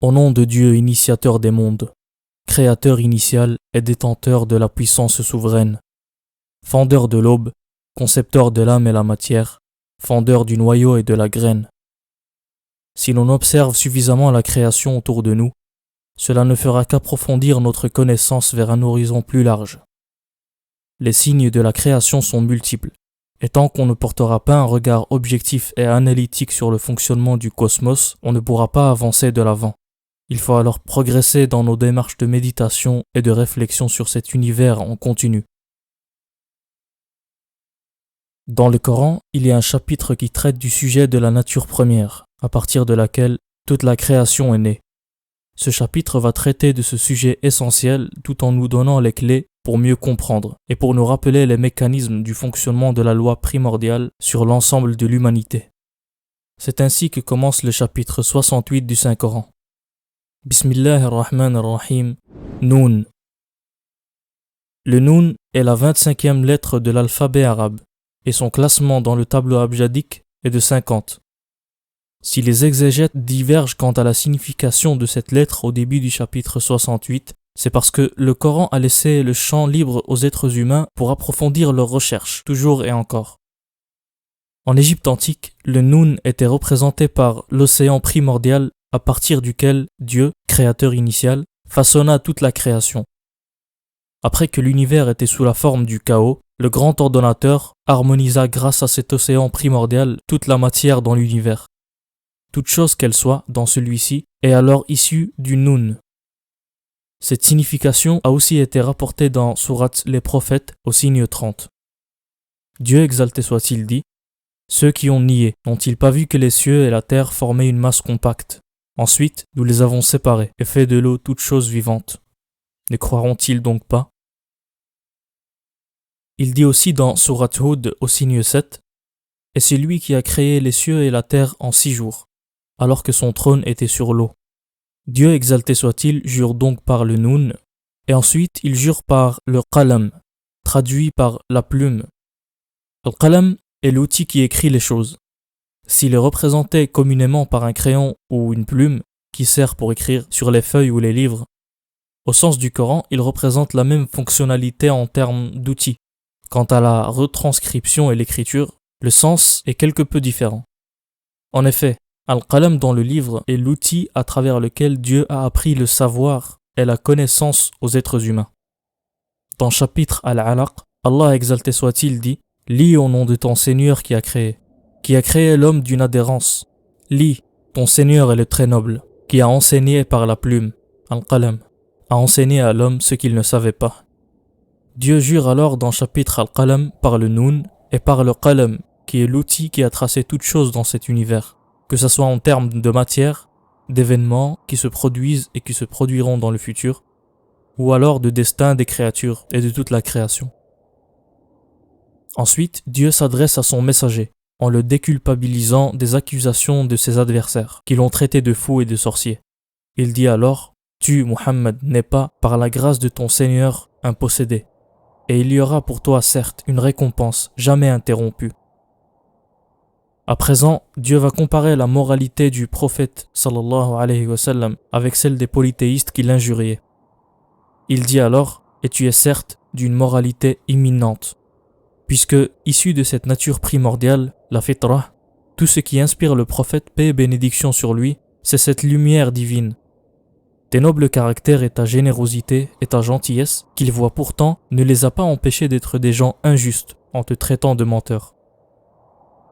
Au nom de Dieu, initiateur des mondes, créateur initial et détenteur de la puissance souveraine, fondeur de l'aube, concepteur de l'âme et la matière, fondeur du noyau et de la graine. Si l'on observe suffisamment la création autour de nous, cela ne fera qu'approfondir notre connaissance vers un horizon plus large. Les signes de la création sont multiples, et tant qu'on ne portera pas un regard objectif et analytique sur le fonctionnement du cosmos, on ne pourra pas avancer de l'avant. Il faut alors progresser dans nos démarches de méditation et de réflexion sur cet univers en continu. Dans le Coran, il y a un chapitre qui traite du sujet de la nature première, à partir de laquelle toute la création est née. Ce chapitre va traiter de ce sujet essentiel tout en nous donnant les clés pour mieux comprendre et pour nous rappeler les mécanismes du fonctionnement de la loi primordiale sur l'ensemble de l'humanité. C'est ainsi que commence le chapitre 68 du Saint-Coran. Bismillahir-Rahmanir-Rahim, Noun. Le Noun est la 25e lettre de l'alphabet arabe et son classement dans le tableau abjadique est de 50. Si les exégètes divergent quant à la signification de cette lettre au début du chapitre 68, c'est parce que le Coran a laissé le champ libre aux êtres humains pour approfondir leurs recherches, toujours et encore. En Égypte antique, le Noun était représenté par l'océan primordial à partir duquel Dieu, créateur initial, façonna toute la création. Après que l'univers était sous la forme du chaos, le grand ordonnateur harmonisa grâce à cet océan primordial toute la matière dans l'univers. Toute chose qu'elle soit dans celui-ci est alors issue du Noun. Cette signification a aussi été rapportée dans Sourate les prophètes au signe 30. Dieu exalté soit-il dit, « Ceux qui ont nié n'ont-ils pas vu que les cieux et la terre formaient une masse compacte ? Ensuite, nous les avons séparés et fait de l'eau toute chose vivante. Ne croiront-ils donc pas ?» Il dit aussi dans Sourate Hud au signe 7, « Et c'est lui qui a créé les cieux et la terre en 6 jours, alors que son trône était sur l'eau. » Dieu exalté soit-il jure donc par le Noun, et ensuite il jure par le Qalam, traduit par la plume. Le Qalam est l'outil qui écrit les choses. S'il est représenté communément par un crayon ou une plume qui sert pour écrire sur les feuilles ou les livres, au sens du Coran, il représente la même fonctionnalité en termes d'outils. Quant à la retranscription et l'écriture, le sens est quelque peu différent. En effet, Al-Qalam dans le livre est l'outil à travers lequel Dieu a appris le savoir et la connaissance aux êtres humains. Dans le chapitre Al-Alaq, Allah exalté soit-il dit « Lis au nom de ton Seigneur qui a créé l'homme d'une adhérence. Lis, ton Seigneur est le très noble, qui a enseigné par la plume, Al-Qalam, a enseigné à l'homme ce qu'il ne savait pas. » Dieu jure alors dans le chapitre Al-Qalam par le Noun et par le Qalam, qui est l'outil qui a tracé toute chose dans cet univers, que ce soit en termes de matière, d'événements qui se produisent et qui se produiront dans le futur, ou alors de destin des créatures et de toute la création. Ensuite, Dieu s'adresse à son messager, en le déculpabilisant des accusations de ses adversaires, qui l'ont traité de fou et de sorcier. Il dit alors, « Tu, Muhammad, n'es pas, par la grâce de ton Seigneur, un possédé, et il y aura pour toi certes une récompense jamais interrompue. » À présent, Dieu va comparer la moralité du prophète sallallahu alayhi wa sallam avec celle des polythéistes qui l'injuriaient. Il dit alors, « Et tu es certes d'une moralité imminente, puisque, issu de cette nature primordiale, la fitra, tout ce qui inspire le prophète, paix et bénédiction sur lui, c'est cette lumière divine. Tes nobles caractères et ta générosité et ta gentillesse, qu'il voit pourtant, ne les a pas empêchés d'être des gens injustes en te traitant de menteur. »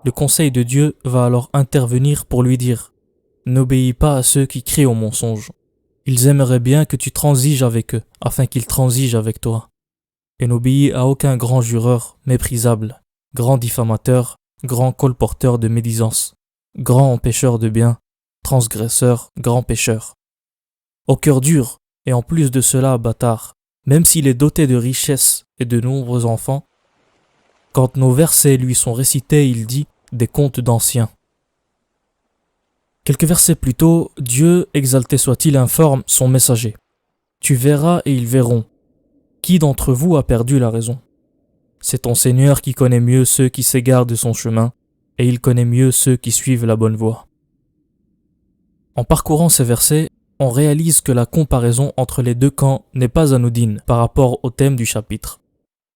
Le conseil de Dieu va alors intervenir pour lui dire « N'obéis pas à ceux qui crient au mensonge. Ils aimeraient bien que tu transiges avec eux, afin qu'ils transigent avec toi. Et n'obéis à aucun grand jureur méprisable, grand diffamateur, grand colporteur de médisance, grand empêcheur de bien, transgresseur, grand pécheur. Au cœur dur, et en plus de cela bâtard, même s'il est doté de richesses et de nombreux enfants, quand nos versets lui sont récités, il dit des contes d'anciens. » Quelques versets plus tôt, Dieu, exalté soit-il, informe son messager. « Tu verras et ils verront. Qui d'entre vous a perdu la raison ? C'est ton Seigneur qui connaît mieux ceux qui s'égarent de son chemin, et il connaît mieux ceux qui suivent la bonne voie. » En parcourant ces versets, on réalise que la comparaison entre les deux camps n'est pas anodine par rapport au thème du chapitre.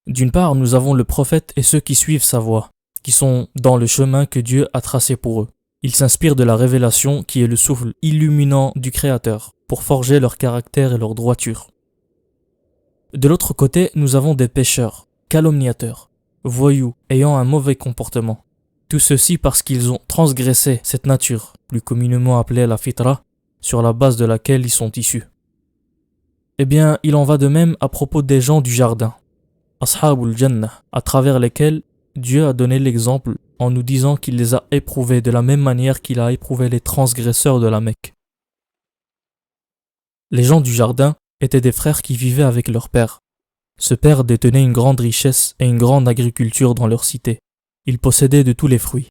D'une part, nous avons le prophète et ceux qui suivent sa voie, qui sont dans le chemin que Dieu a tracé pour eux. Ils s'inspirent de la révélation qui est le souffle illuminant du Créateur pour forger leur caractère et leur droiture. De l'autre côté, nous avons des pécheurs, calomniateurs, voyous, ayant un mauvais comportement. Tout ceci parce qu'ils ont transgressé cette nature, plus communément appelée la fitra, sur la base de laquelle ils sont issus. Eh bien, il en va de même à propos des gens du jardin, Ashabul Jannah, à travers lesquels Dieu a donné l'exemple en nous disant qu'il les a éprouvés de la même manière qu'il a éprouvé les transgresseurs de la Mecque. Les gens du jardin étaient des frères qui vivaient avec leur père. Ce père détenait une grande richesse et une grande agriculture dans leur cité. Il possédait de tous les fruits,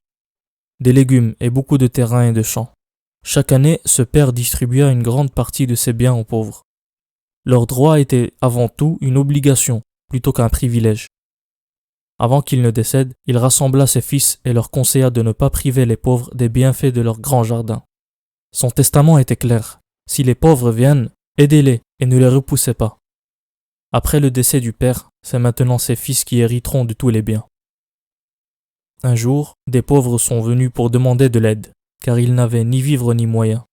des légumes et beaucoup de terrains et de champs. Chaque année, ce père distribua une grande partie de ses biens aux pauvres. Leur droit était avant tout une obligation plutôt qu'un privilège. Avant qu'il ne décède, il rassembla ses fils et leur conseilla de ne pas priver les pauvres des bienfaits de leur grand jardin. Son testament était clair. Si les pauvres viennent, aidez-les et ne les repoussez pas. Après le décès du père, c'est maintenant ses fils qui hériteront de tous les biens. Un jour, des pauvres sont venus pour demander de l'aide, car ils n'avaient ni vivre ni moyens.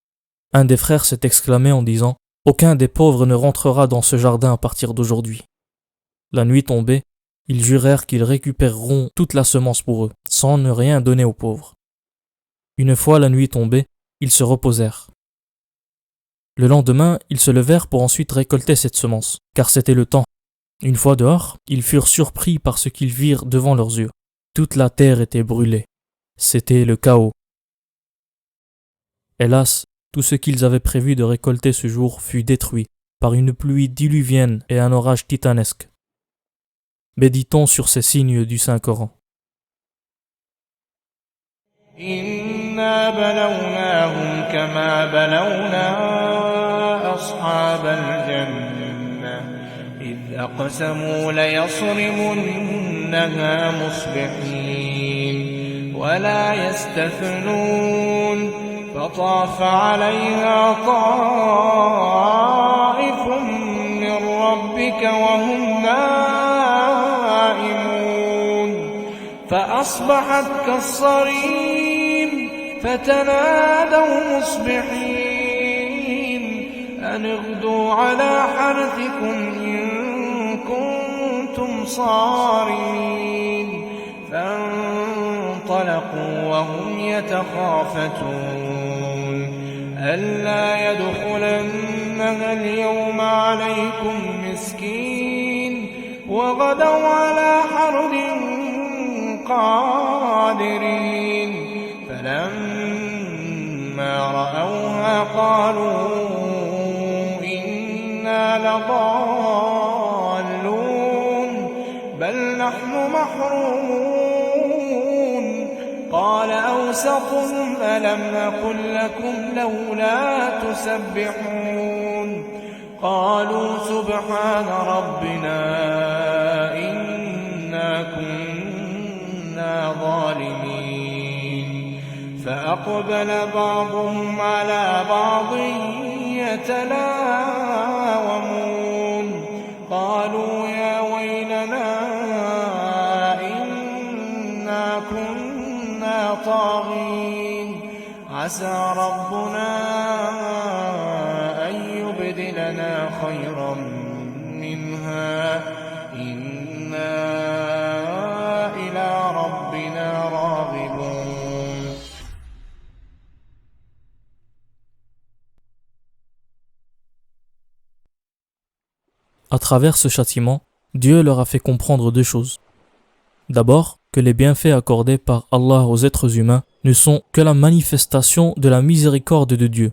Un des frères s'est exclamé en disant « Aucun des pauvres ne rentrera dans ce jardin à partir d'aujourd'hui. » La nuit tombée, ils jurèrent qu'ils récupéreront toute la semence pour eux, sans ne rien donner aux pauvres. Une fois la nuit tombée, ils se reposèrent. Le lendemain, ils se levèrent pour ensuite récolter cette semence, car c'était le temps. Une fois dehors, ils furent surpris par ce qu'ils virent devant leurs yeux. Toute la terre était brûlée. C'était le chaos. Hélas, tout ce qu'ils avaient prévu de récolter ce jour fut détruit par une pluie diluvienne et un orage titanesque. Méditons sur ces signes du Saint-Coran. إنا بلوناهم كما بلونا أصحاب الجنة إذ أقسموا ليصرمنها مصبحين ولا يستثنون فطاف عليها طائف من ربك وهم نائمون فأصبحت كالصريم فتنادوا مصبحين أن اغدوا على حرثكم إن كنتم صارمين فانطلقوا وهم يتخافتون ألا يدخلنها اليوم عليكم مسكين وغدوا على حرد قادرين فلما رأوها قالوا إنا لضالون بل نحن محرومون قال أوسطهم ألم أقل لكم لولا تسبحون قالوا سبحان ربنا إنا كنا ظالمين فأقبل بعضهم على بعض يتلاومون قالوا يا ويلنا إنا كنا طاغين عسى ربنا أن يبدلنا خيرا منها إنا إلى ربنا راغبون. À travers ce châtiment, Dieu leur a fait comprendre deux choses. D'abord, que les bienfaits accordés par Allah aux êtres humains ne sont que la manifestation de la miséricorde de Dieu.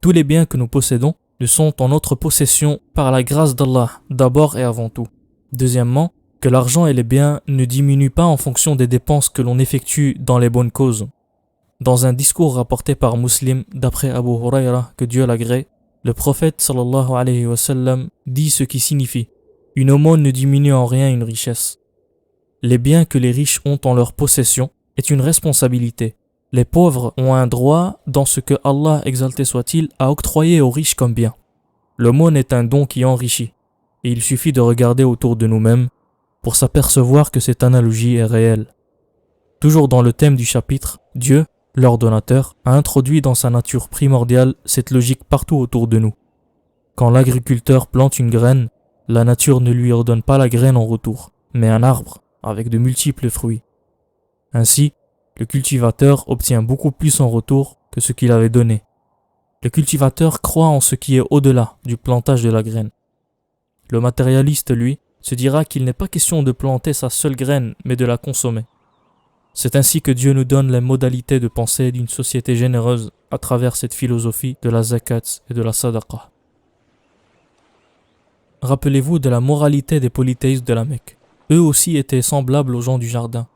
Tous les biens que nous possédons ne sont en notre possession par la grâce d'Allah, d'abord et avant tout. Deuxièmement, que l'argent et les biens ne diminuent pas en fonction des dépenses que l'on effectue dans les bonnes causes. Dans un discours rapporté par Muslim d'après Abu Huraira, que Dieu l'agrée, le prophète sallallahu alayhi wa sallam dit ce qui signifie « Une aumône ne diminue en rien une richesse ». Les biens que les riches ont en leur possession est une responsabilité, Les pauvres ont un droit dans ce que Allah, exalté soit-il, a octroyé aux riches comme bien. L'aumône est un don qui enrichit, et il suffit de regarder autour de nous-mêmes pour s'apercevoir que cette analogie est réelle. Toujours dans le thème du chapitre, Dieu, leur donateur, a introduit dans sa nature primordiale cette logique partout autour de nous. Quand l'agriculteur plante une graine, la nature ne lui redonne pas la graine en retour, mais un arbre avec de multiples fruits. Ainsi, le cultivateur obtient beaucoup plus en retour que ce qu'il avait donné. Le cultivateur croit en ce qui est au-delà du plantage de la graine. Le matérialiste, lui, se dira qu'il n'est pas question de planter sa seule graine, mais de la consommer. C'est ainsi que Dieu nous donne les modalités de pensée d'une société généreuse à travers cette philosophie de la zakat et de la sadaqa. Rappelez-vous de la moralité des polythéistes de la Mecque. Eux aussi étaient semblables aux gens du jardin,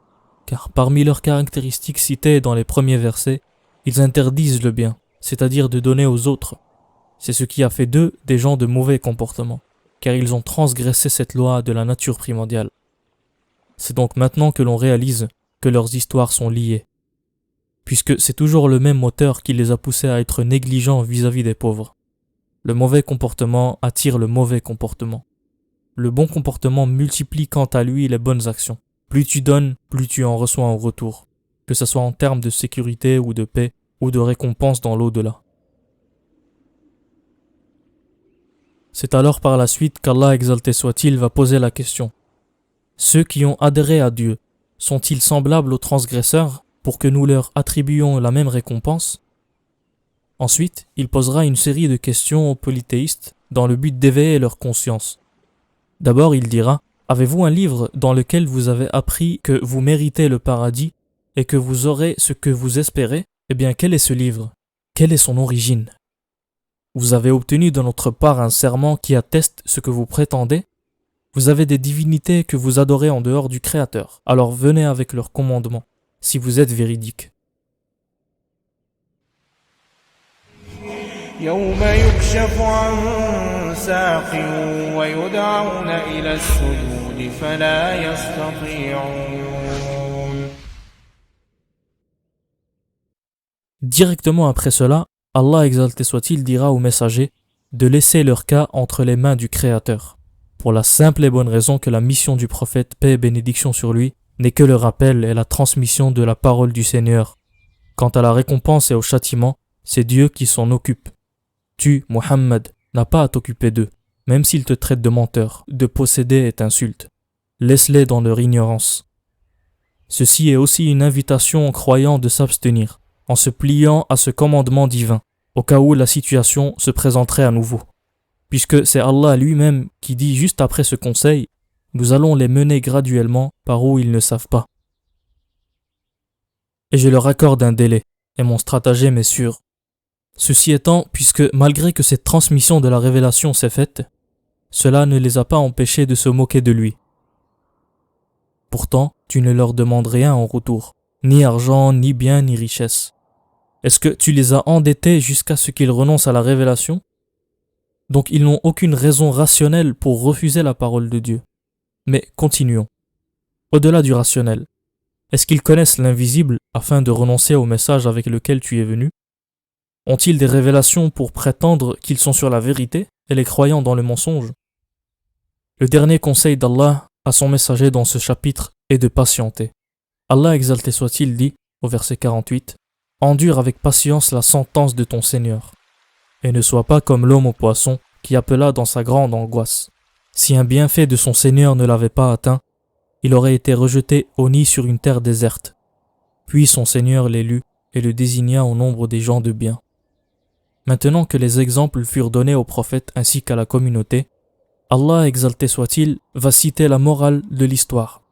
car parmi leurs caractéristiques citées dans les premiers versets, ils interdisent le bien, c'est-à-dire de donner aux autres. C'est ce qui a fait d'eux des gens de mauvais comportement, car ils ont transgressé cette loi de la nature primordiale. C'est donc maintenant que l'on réalise que leurs histoires sont liées, puisque c'est toujours le même moteur qui les a poussés à être négligents vis-à-vis des pauvres. Le mauvais comportement attire le mauvais comportement. Le bon comportement multiplie quant à lui les bonnes actions. Plus tu donnes, plus tu en reçois en retour, que ce soit en termes de sécurité ou de paix, ou de récompense dans l'au-delà. C'est alors par la suite qu'Allah exalté soit-il va poser la question. Ceux qui ont adhéré à Dieu, sont-ils semblables aux transgresseurs pour que nous leur attribuions la même récompense? Ensuite, il posera une série de questions aux polythéistes dans le but d'éveiller leur conscience. D'abord, il dira: avez-vous un livre dans lequel vous avez appris que vous méritez le paradis et que vous aurez ce que vous espérez? Eh bien, quel est ce livre? Quelle est son origine? Vous avez obtenu de notre part un serment qui atteste ce que vous prétendez? Vous avez des divinités que vous adorez en dehors du Créateur. Alors venez avec leurs commandements, si vous êtes véridique. يوم يكشف عن ساق ويدعون إلى السجود فلا يستطيعون. Directement après cela, Allah exalté soit-il dira aux messagers de laisser leur cas entre les mains du Créateur, pour la simple et bonne raison que la mission du prophète, paix et bénédiction sur lui, n'est que le rappel et la transmission de la parole du Seigneur. Quant à la récompense et au châtiment, c'est Dieu qui s'en occupe. Tu, Muhammad, n'as pas à t'occuper d'eux, même s'ils te traitent de menteur, de possédé et t'insultent. Laisse-les dans leur ignorance. Ceci est aussi une invitation aux croyants de s'abstenir, en se pliant à ce commandement divin, au cas où la situation se présenterait à nouveau. Puisque c'est Allah lui-même qui dit juste après ce conseil, nous allons les mener graduellement par où ils ne savent pas. Et je leur accorde un délai, et mon stratagème est sûr. Ceci étant, puisque malgré que cette transmission de la révélation s'est faite, cela ne les a pas empêchés de se moquer de lui. Pourtant, tu ne leur demandes rien en retour, ni argent, ni bien, ni richesse. Est-ce que tu les as endettés jusqu'à ce qu'ils renoncent à la révélation? Donc ils n'ont aucune raison rationnelle pour refuser la parole de Dieu. Mais continuons. Au-delà du rationnel, est-ce qu'ils connaissent l'invisible afin de renoncer au message avec lequel tu es venu? Ont-ils des révélations pour prétendre qu'ils sont sur la vérité et les croyants dans le mensonge? Le dernier conseil d'Allah à son messager dans ce chapitre est de patienter. Allah exalté soit-il dit, au verset 48, « Endure avec patience la sentence de ton Seigneur, et ne sois pas comme l'homme au poisson qui appela dans sa grande angoisse. Si un bienfait de son Seigneur ne l'avait pas atteint, il aurait été rejeté au nid sur une terre déserte. Puis son Seigneur l'élut et le désigna au nombre des gens de bien. » Maintenant que les exemples furent donnés aux prophètes ainsi qu'à la communauté, Allah exalté soit-il va citer la morale de l'histoire,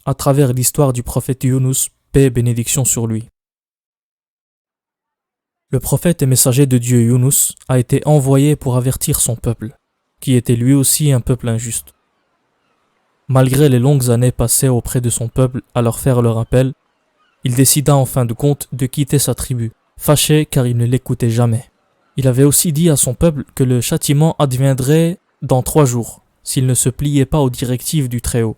à travers l'histoire du prophète Yunus, paix et bénédiction sur lui. Le prophète et messager de Dieu Yunus a été envoyé pour avertir son peuple, qui était lui aussi un peuple injuste. Malgré les longues années passées auprès de son peuple à leur faire le rappel, il décida en fin de compte de quitter sa tribu, fâché car il ne l'écoutait jamais. Il avait aussi dit à son peuple que le châtiment adviendrait dans 3 jours, s'il ne se pliait pas aux directives du Très-Haut.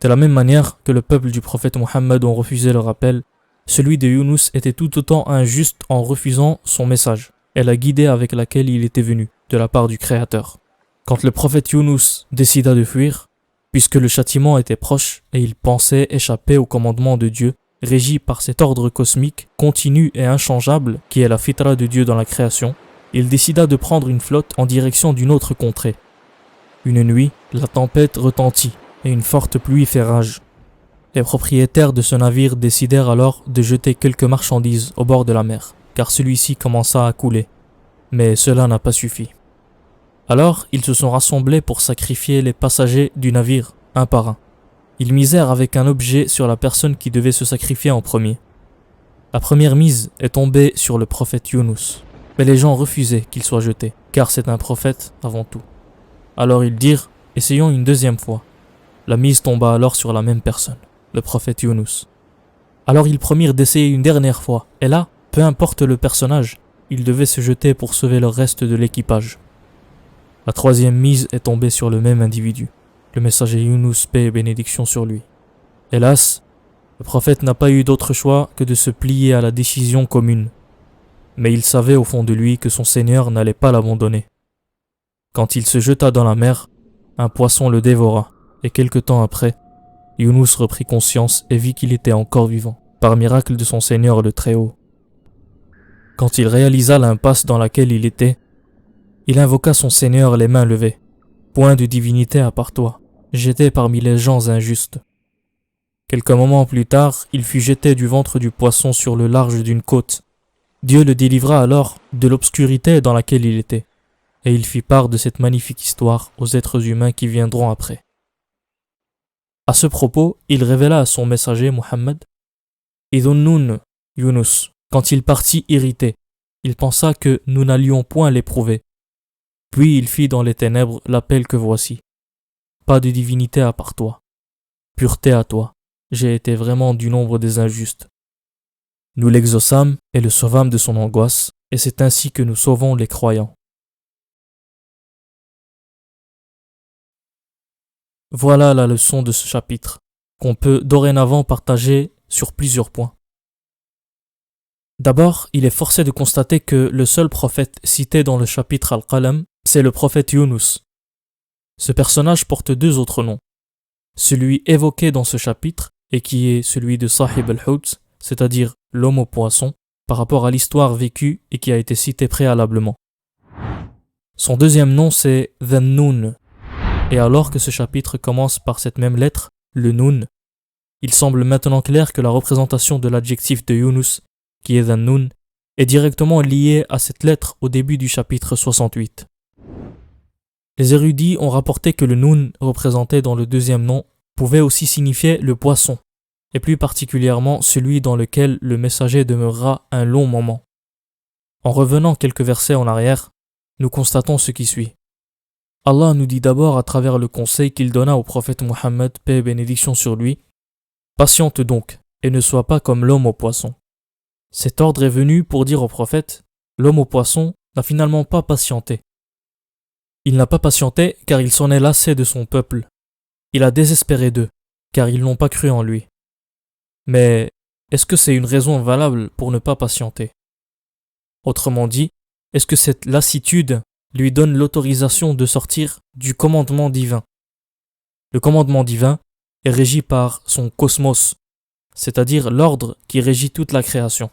De la même manière que le peuple du prophète Mohammed ont refusé le rappel, celui de Yunus était tout autant injuste en refusant son message et la guidée avec laquelle il était venu de la part du Créateur. Quand le prophète Yunus décida de fuir, puisque le châtiment était proche et il pensait échapper au commandement de Dieu, régi par cet ordre cosmique continu et inchangeable qui est la fitra de Dieu dans la création, il décida de prendre une flotte en direction d'une autre contrée. Une nuit, la tempête retentit et une forte pluie fait rage. Les propriétaires de ce navire décidèrent alors de jeter quelques marchandises au bord de la mer, car celui-ci commença à couler. Mais cela n'a pas suffi. Alors, ils se sont rassemblés pour sacrifier les passagers du navire, un par un. Ils misèrent avec un objet sur la personne qui devait se sacrifier en premier. La première mise est tombée sur le prophète Yunus, mais les gens refusaient qu'il soit jeté, car c'est un prophète avant tout. Alors ils dirent, essayons une deuxième fois. La mise tomba alors sur la même personne, le prophète Yunus. Alors ils promirent d'essayer une dernière fois, et là, peu importe le personnage, ils devaient se jeter pour sauver le reste de l'équipage. La troisième mise est tombée sur le même individu, le messager Yunus, paix et bénédiction sur lui. Hélas, le prophète n'a pas eu d'autre choix que de se plier à la décision commune. Mais il savait au fond de lui que son Seigneur n'allait pas l'abandonner. Quand il se jeta dans la mer, un poisson le dévora, et quelque temps après, Yunus reprit conscience et vit qu'il était encore vivant, par miracle de son Seigneur le Très-Haut. Quand il réalisa l'impasse dans laquelle il était, il invoqua son Seigneur les mains levées. Point de divinité à part toi, j'étais parmi les gens injustes. Quelques moments plus tard, il fut jeté du ventre du poisson sur le large d'une côte. Dieu le délivra alors de l'obscurité dans laquelle il était, et il fit part de cette magnifique histoire aux êtres humains qui viendront après. À ce propos, il révéla à son messager Muhammad « Idhunnun, Yunus, quand il partit irrité, il pensa que nous n'allions point l'éprouver. Puis il fit dans les ténèbres l'appel que voici. Pas de divinité à part toi. Pureté à toi. J'ai été vraiment du nombre des injustes. Nous l'exaucâmes et le sauvâmes de son angoisse, et c'est ainsi que nous sauvons les croyants. » Voilà la leçon de ce chapitre, qu'on peut dorénavant partager sur plusieurs points. D'abord, il est forcé de constater que le seul prophète cité dans le chapitre Al-Qalam, c'est le prophète Yunus. Ce personnage porte deux autres noms. Celui évoqué dans ce chapitre, et qui est celui de Sahib al-Hut, c'est-à-dire l'homme au poisson, par rapport à l'histoire vécue et qui a été citée préalablement. Son deuxième nom c'est Dhannun, et alors que ce chapitre commence par cette même lettre, le Nun, il semble maintenant clair que la représentation de l'adjectif de Yunus, qui est Dhannun, est directement liée à cette lettre au début du chapitre 68. Les érudits ont rapporté que le Nun représenté dans le deuxième nom pouvait aussi signifier le poisson, et plus particulièrement celui dans lequel le messager demeurera un long moment. En revenant quelques versets en arrière, nous constatons ce qui suit. Allah nous dit d'abord à travers le conseil qu'il donna au prophète Muhammad, paix et bénédiction sur lui, « Patiente donc, et ne sois pas comme l'homme au poisson. » Cet ordre est venu pour dire au prophète, l'homme au poisson n'a finalement pas patienté. Il n'a pas patienté car il s'en est lassé de son peuple. Il a désespéré d'eux, car ils n'ont pas cru en lui. Mais est-ce que c'est une raison valable pour ne pas patienter? Autrement dit, est-ce que cette lassitude lui donne l'autorisation de sortir du commandement divin? Le commandement divin est régi par son cosmos, c'est-à-dire l'ordre qui régit toute la création.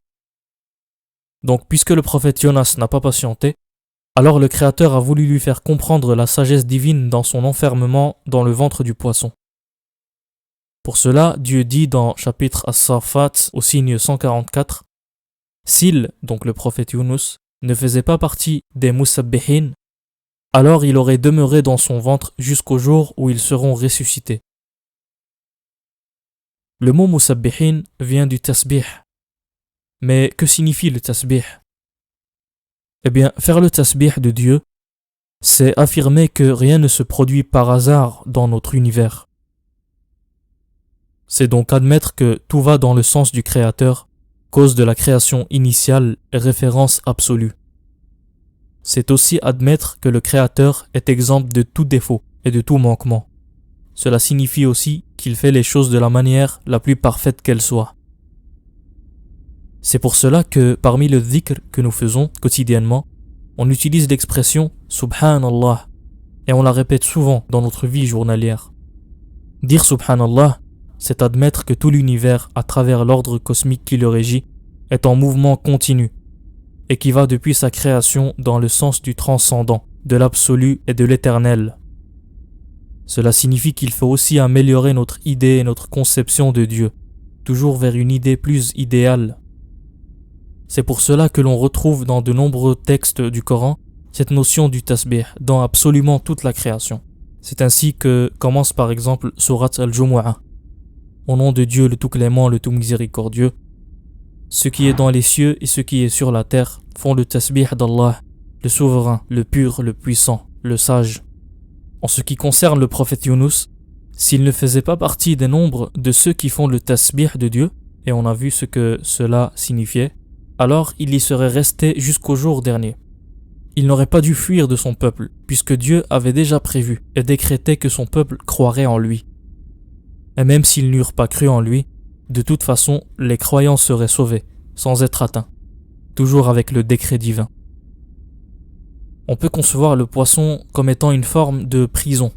Donc, puisque le prophète Jonas n'a pas patienté, alors le Créateur a voulu lui faire comprendre la sagesse divine dans son enfermement dans le ventre du poisson. Pour cela, Dieu dit dans chapitre As-Saffat au signe 144, s'il, donc le prophète Yunus, ne faisait pas partie des Musabbihin, alors il aurait demeuré dans son ventre jusqu'au jour où ils seront ressuscités. Le mot Musabbihin vient du tasbih. Mais que signifie le tasbih? Eh bien, faire le tasbih de Dieu, c'est affirmer que rien ne se produit par hasard dans notre univers. C'est donc admettre que tout va dans le sens du Créateur, cause de la création initiale et référence absolue. C'est aussi admettre que le Créateur est exempt de tout défaut et de tout manquement. Cela signifie aussi qu'il fait les choses de la manière la plus parfaite qu'elle soit. C'est pour cela que parmi le dhikr que nous faisons quotidiennement, on utilise l'expression Subhanallah et on la répète souvent dans notre vie journalière. Dire Subhanallah, c'est admettre que tout l'univers, à travers l'ordre cosmique qui le régit, est en mouvement continu et qui va depuis sa création dans le sens du transcendant, de l'absolu et de l'éternel. Cela signifie qu'il faut aussi améliorer notre idée et notre conception de Dieu, toujours vers une idée plus idéale. C'est pour cela que l'on retrouve dans de nombreux textes du Coran cette notion du tasbih dans absolument toute la création. C'est ainsi que commence par exemple Surat al-Jumu'ah. Au nom de Dieu le tout clément, le tout miséricordieux, ce qui est dans les cieux et ce qui est sur la terre font le tasbih d'Allah, le souverain, le pur, le puissant, le sage. En ce qui concerne le prophète Yunus, s'il ne faisait pas partie des nombres de ceux qui font le tasbih de Dieu, et on a vu ce que cela signifiait, alors il y serait resté jusqu'au jour dernier. Il n'aurait pas dû fuir de son peuple, puisque Dieu avait déjà prévu et décrété que son peuple croirait en lui. Et même s'ils n'eurent pas cru en lui, de toute façon, les croyants seraient sauvés, sans être atteints, toujours avec le décret divin. On peut concevoir le poisson comme étant une forme de prison,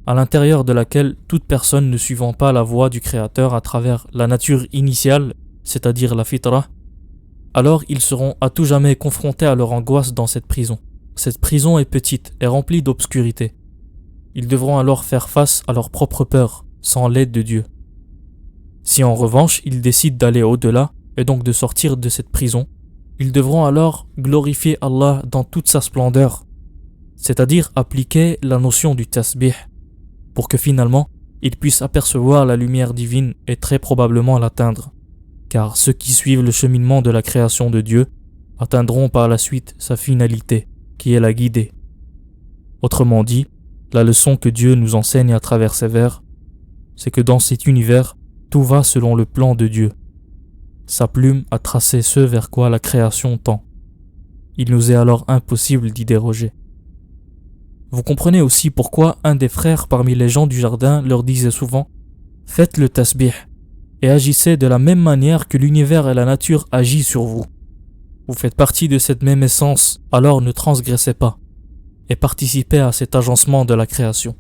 à l'intérieur de laquelle toute personne ne suivant pas la voie du Créateur à travers la nature initiale, c'est-à-dire la fitra, alors ils seront à tout jamais confrontés à leur angoisse dans cette prison. Cette prison est petite et remplie d'obscurité. Ils devront alors faire face à leur propre peur, sans l'aide de Dieu. Si en revanche ils décident d'aller au-delà, et donc de sortir de cette prison, ils devront alors glorifier Allah dans toute sa splendeur, c'est-à-dire appliquer la notion du tasbih, pour que finalement ils puissent apercevoir la lumière divine et très probablement l'atteindre. Car ceux qui suivent le cheminement de la création de Dieu atteindront par la suite sa finalité, qui est la guider. Autrement dit, la leçon que Dieu nous enseigne à travers ces vers, c'est que dans cet univers, tout va selon le plan de Dieu. Sa plume a tracé ce vers quoi la création tend. Il nous est alors impossible d'y déroger. Vous comprenez aussi pourquoi un des frères parmi les gens du jardin leur disait souvent « Faites le tasbih » et agissez de la même manière que l'univers et la nature agissent sur vous. Vous faites partie de cette même essence, alors ne transgressez pas et participez à cet agencement de la création.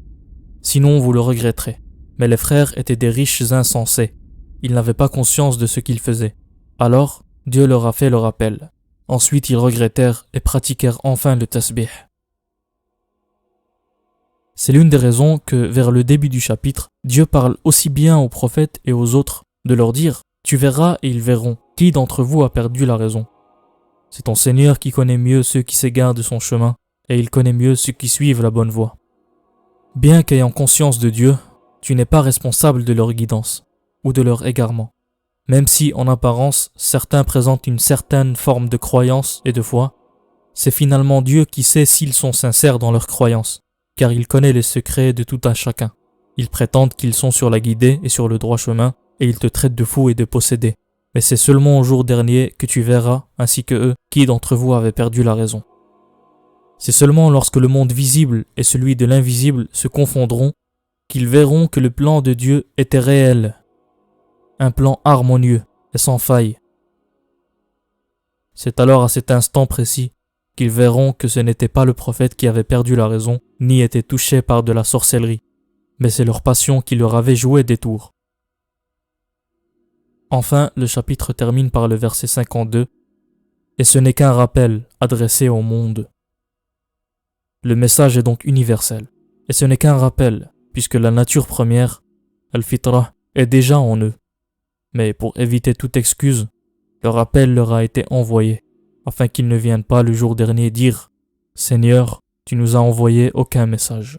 Sinon vous le regretterez. Mais les frères étaient des riches insensés. Ils n'avaient pas conscience de ce qu'ils faisaient. Alors, Dieu leur a fait le rappel. Ensuite, ils regrettèrent et pratiquèrent enfin le tasbih. C'est l'une des raisons que, vers le début du chapitre, Dieu parle aussi bien aux prophètes et aux autres de leur dire « Tu verras et ils verront, qui d'entre vous a perdu la raison ?» C'est ton Seigneur qui connaît mieux ceux qui s'égarent de son chemin, et il connaît mieux ceux qui suivent la bonne voie. Bien qu'ayant conscience de Dieu, tu n'es pas responsable de leur guidance ou de leur égarement. Même si, en apparence, certains présentent une certaine forme de croyance et de foi, c'est finalement Dieu qui sait s'ils sont sincères dans leur croyance, car il connaît les secrets de tout un chacun. Ils prétendent qu'ils sont sur la guidée et sur le droit chemin, et ils te traitent de fou et de possédé. Mais c'est seulement au jour dernier que tu verras, ainsi que eux, qui d'entre vous avait perdu la raison. C'est seulement lorsque le monde visible et celui de l'invisible se confondront qu'ils verront que le plan de Dieu était réel, un plan harmonieux et sans faille. C'est alors à cet instant précis qu'ils verront que ce n'était pas le prophète qui avait perdu la raison, ni était touché par de la sorcellerie, mais c'est leur passion qui leur avait joué des tours. Enfin, le chapitre termine par le verset 52, « Et ce n'est qu'un rappel adressé au monde. » Le message est donc universel, et ce n'est qu'un rappel, puisque la nature première, al-fitra, est déjà en eux. Mais pour éviter toute excuse, le rappel leur a été envoyé, afin qu'ils ne viennent pas le jour dernier dire « Seigneur, tu nous as envoyé aucun message. »